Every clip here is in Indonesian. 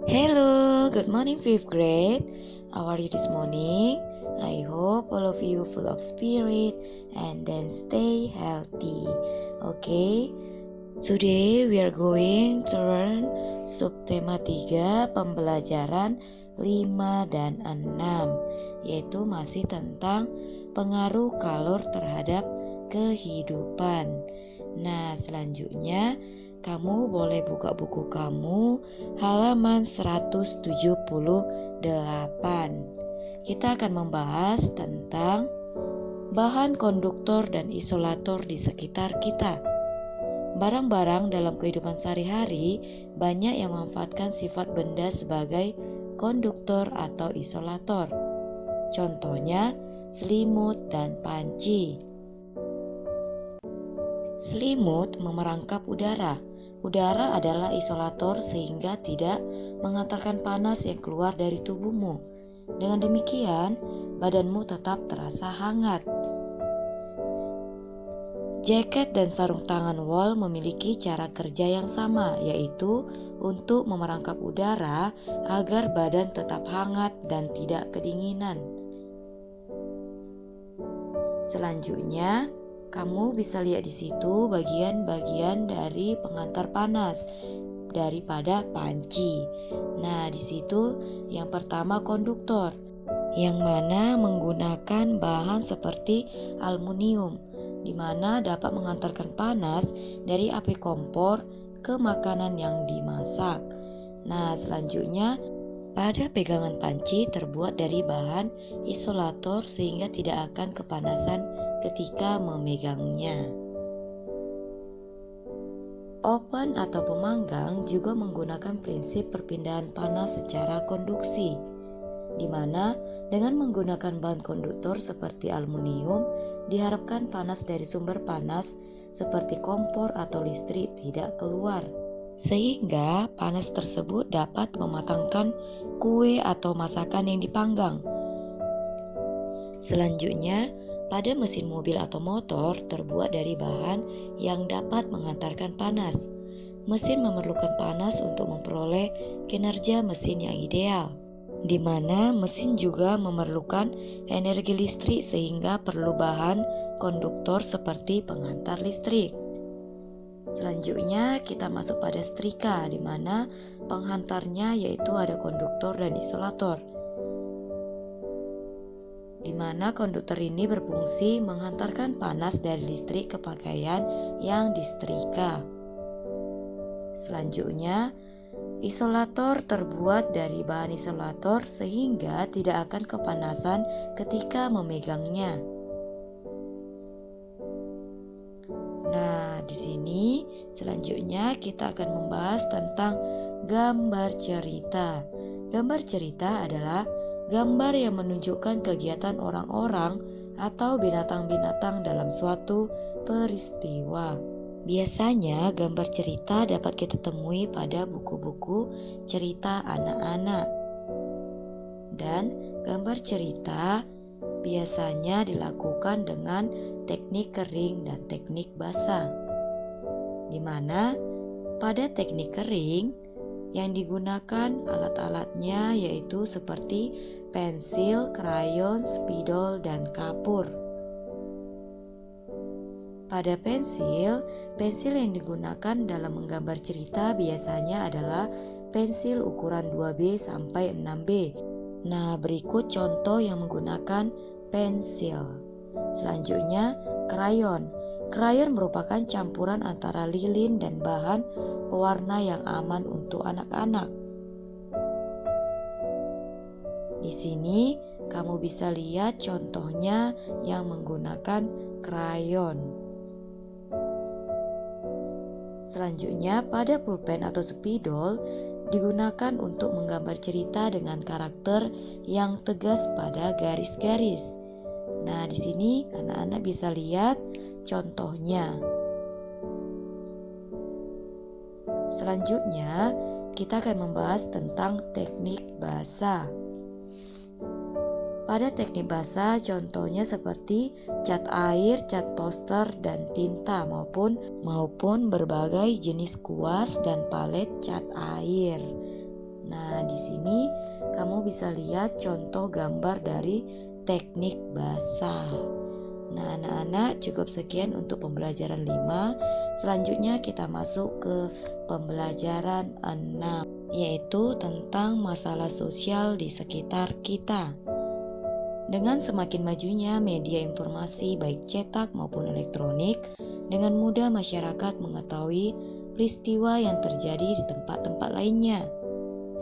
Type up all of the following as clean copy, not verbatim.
Hello, good morning fifth grade. How are you this morning? I hope all of you full of spirit and then stay healthy. Okay, today we are going to learn subtema 3 pembelajaran 5 dan 6, yaitu masih tentang pengaruh kalor terhadap kehidupan. Nah, selanjutnya kamu boleh buka buku kamu halaman 178. Kita akan membahas tentang bahan konduktor dan isolator di sekitar kita. Barang-barang dalam kehidupan sehari-hari banyak yang memanfaatkan sifat benda sebagai konduktor atau isolator. Contohnya selimut dan panci. Selimut memerangkap udara. Udara adalah isolator sehingga tidak mengantarkan panas yang keluar dari tubuhmu. Dengan demikian, badanmu tetap terasa hangat. Jaket dan sarung tangan wol memiliki cara kerja yang sama, yaitu untuk memerangkap udara agar badan tetap hangat dan tidak kedinginan. Selanjutnya, kamu bisa lihat di situ bagian-bagian dari pengantar panas daripada panci. Nah, di situ yang pertama konduktor, yang mana menggunakan bahan seperti aluminium, di mana dapat mengantarkan panas dari api kompor ke makanan yang dimasak. Nah, selanjutnya pada pegangan panci terbuat dari bahan isolator sehingga tidak akan kepanasan ketika memegangnya. Oven atau pemanggang juga menggunakan prinsip perpindahan panas secara konduksi, di mana dengan menggunakan bahan konduktor seperti aluminium, diharapkan panas dari sumber panas seperti kompor atau listrik tidak keluar, sehingga panas tersebut dapat mematangkan kue atau masakan yang dipanggang. Selanjutnya, pada mesin mobil atau motor terbuat dari bahan yang dapat mengantarkan panas. Mesin memerlukan panas untuk memperoleh kinerja mesin yang ideal, di mana mesin juga memerlukan energi listrik sehingga perlu bahan konduktor seperti pengantar listrik. Selanjutnya kita masuk pada setrika, di mana penghantarnya yaitu ada konduktor dan isolator, di mana konduktor ini berfungsi menghantarkan panas dari listrik ke pakaian yang disetrika. Selanjutnya, isolator terbuat dari bahan isolator sehingga tidak akan kepanasan ketika memegangnya. Nah, di sini selanjutnya kita akan membahas tentang gambar cerita. Gambar cerita adalah gambar yang menunjukkan kegiatan orang-orang atau binatang-binatang dalam suatu peristiwa. Biasanya gambar cerita dapat kita temui pada buku-buku cerita anak-anak. Dan gambar cerita biasanya dilakukan dengan teknik kering dan teknik basah, di mana pada teknik kering yang digunakan alat-alatnya yaitu seperti pensil, krayon, spidol, dan kapur. Pada pensil yang digunakan dalam menggambar cerita biasanya adalah pensil ukuran 2B sampai 6B. Nah, berikut contoh yang menggunakan pensil. Selanjutnya, krayon. Krayon merupakan campuran antara lilin dan bahan pewarna yang aman untuk anak-anak. Di sini kamu bisa lihat contohnya yang menggunakan krayon. Selanjutnya, pada pulpen atau spidol digunakan untuk menggambar cerita dengan karakter yang tegas pada garis-garis. Nah, di sini anak-anak bisa lihat contohnya. Selanjutnya, kita akan membahas tentang teknik basah. Pada teknik basah contohnya seperti cat air, cat poster, dan tinta maupun berbagai jenis kuas dan palet cat air. Nah, di sini kamu bisa lihat contoh gambar dari teknik basah. Nah, anak-anak, cukup sekian untuk pembelajaran 5. Selanjutnya kita masuk ke pembelajaran 6, yaitu tentang masalah sosial di sekitar kita. Dengan semakin majunya media informasi baik cetak maupun elektronik, dengan mudah masyarakat mengetahui peristiwa yang terjadi di tempat-tempat lainnya.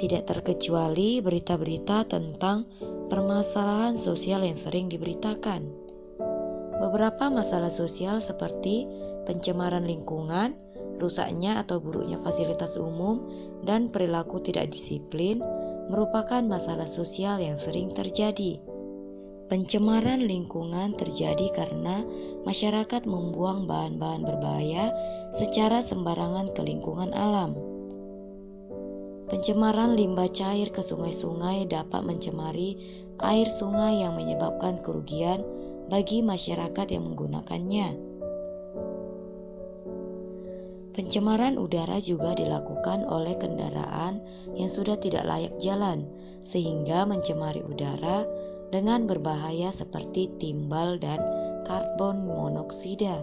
Tidak terkecuali berita-berita tentang permasalahan sosial yang sering diberitakan. Beberapa masalah sosial seperti pencemaran lingkungan, rusaknya atau buruknya fasilitas umum, dan perilaku tidak disiplin merupakan masalah sosial yang sering terjadi. Pencemaran lingkungan terjadi karena masyarakat membuang bahan-bahan berbahaya secara sembarangan ke lingkungan alam. Pencemaran limbah cair ke sungai-sungai dapat mencemari air sungai yang menyebabkan kerugian bagi masyarakat yang menggunakannya. Pencemaran udara juga dilakukan oleh kendaraan yang sudah tidak layak jalan, sehingga mencemari udara dengan berbahaya seperti timbal dan karbon monoksida.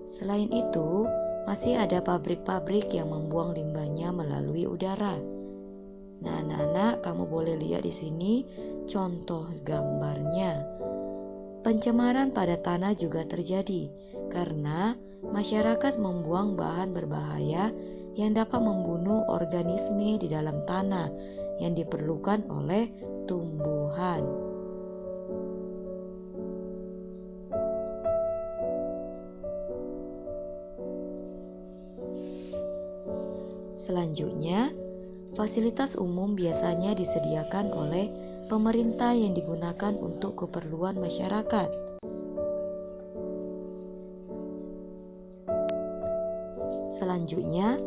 Selain itu, masih ada pabrik-pabrik yang membuang limbahnya melalui udara. Nah, anak-anak, kamu boleh lihat di sini contoh gambarnya. Pencemaran pada tanah juga terjadi karena masyarakat membuang bahan berbahaya yang dapat membunuh organisme di dalam tanah yang diperlukan oleh tumbuhan. Selanjutnya, fasilitas umum biasanya disediakan oleh pemerintah yang digunakan untuk keperluan masyarakat. Selanjutnya,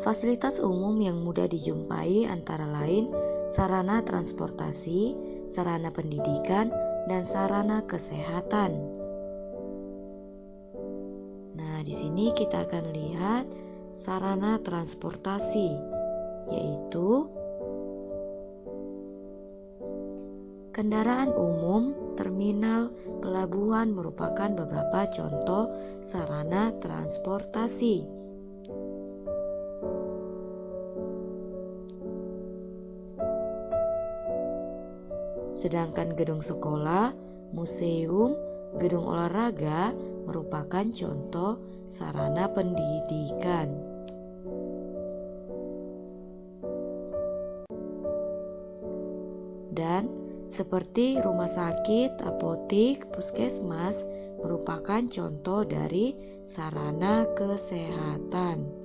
fasilitas umum yang mudah dijumpai antara lain sarana transportasi, sarana pendidikan, dan sarana kesehatan. Nah, di sini kita akan lihat sarana transportasi, yaitu kendaraan umum, terminal, pelabuhan merupakan beberapa contoh sarana transportasi. Sedangkan gedung sekolah, museum, gedung olahraga merupakan contoh sarana pendidikan. Dan seperti rumah sakit, apotik, puskesmas merupakan contoh dari sarana kesehatan.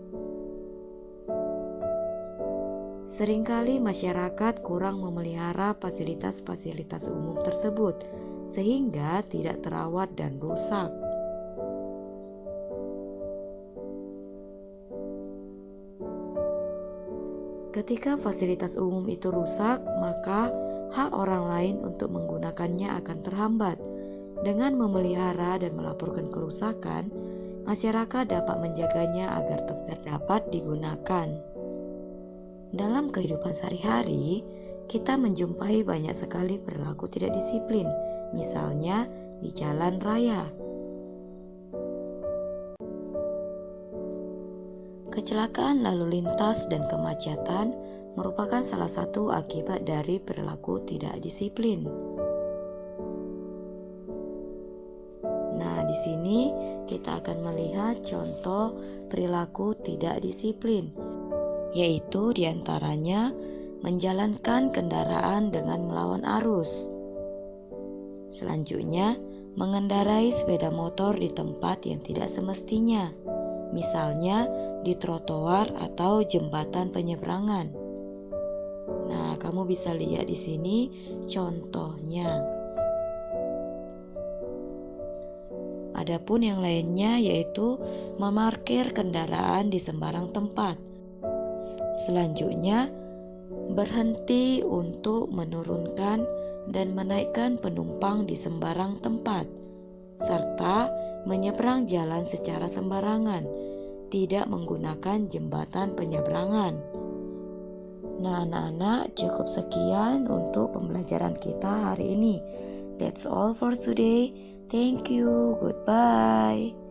Seringkali masyarakat kurang memelihara fasilitas-fasilitas umum tersebut, sehingga tidak terawat dan rusak. Ketika fasilitas umum itu rusak, maka hak orang lain untuk menggunakannya akan terhambat. Dengan memelihara dan melaporkan kerusakan, masyarakat dapat menjaganya agar tetap dapat digunakan. Dalam kehidupan sehari-hari, kita menjumpai banyak sekali perilaku tidak disiplin, misalnya di jalan raya. Kecelakaan lalu lintas dan kemacetan merupakan salah satu akibat dari perilaku tidak disiplin. Nah, di sini kita akan melihat contoh perilaku tidak disiplin, yaitu diantaranya menjalankan kendaraan dengan melawan arus. Selanjutnya, mengendarai sepeda motor di tempat yang tidak semestinya, misalnya di trotoar atau jembatan penyeberangan. Nah, kamu bisa lihat di sini contohnya. Adapun yang lainnya yaitu memarkir kendaraan di sembarang tempat. Selanjutnya, berhenti untuk menurunkan dan menaikkan penumpang di sembarang tempat, serta menyeberang jalan secara sembarangan, tidak menggunakan jembatan penyeberangan. Nah, anak-anak, cukup sekian untuk pembelajaran kita hari ini. That's all for today. Thank you. Goodbye.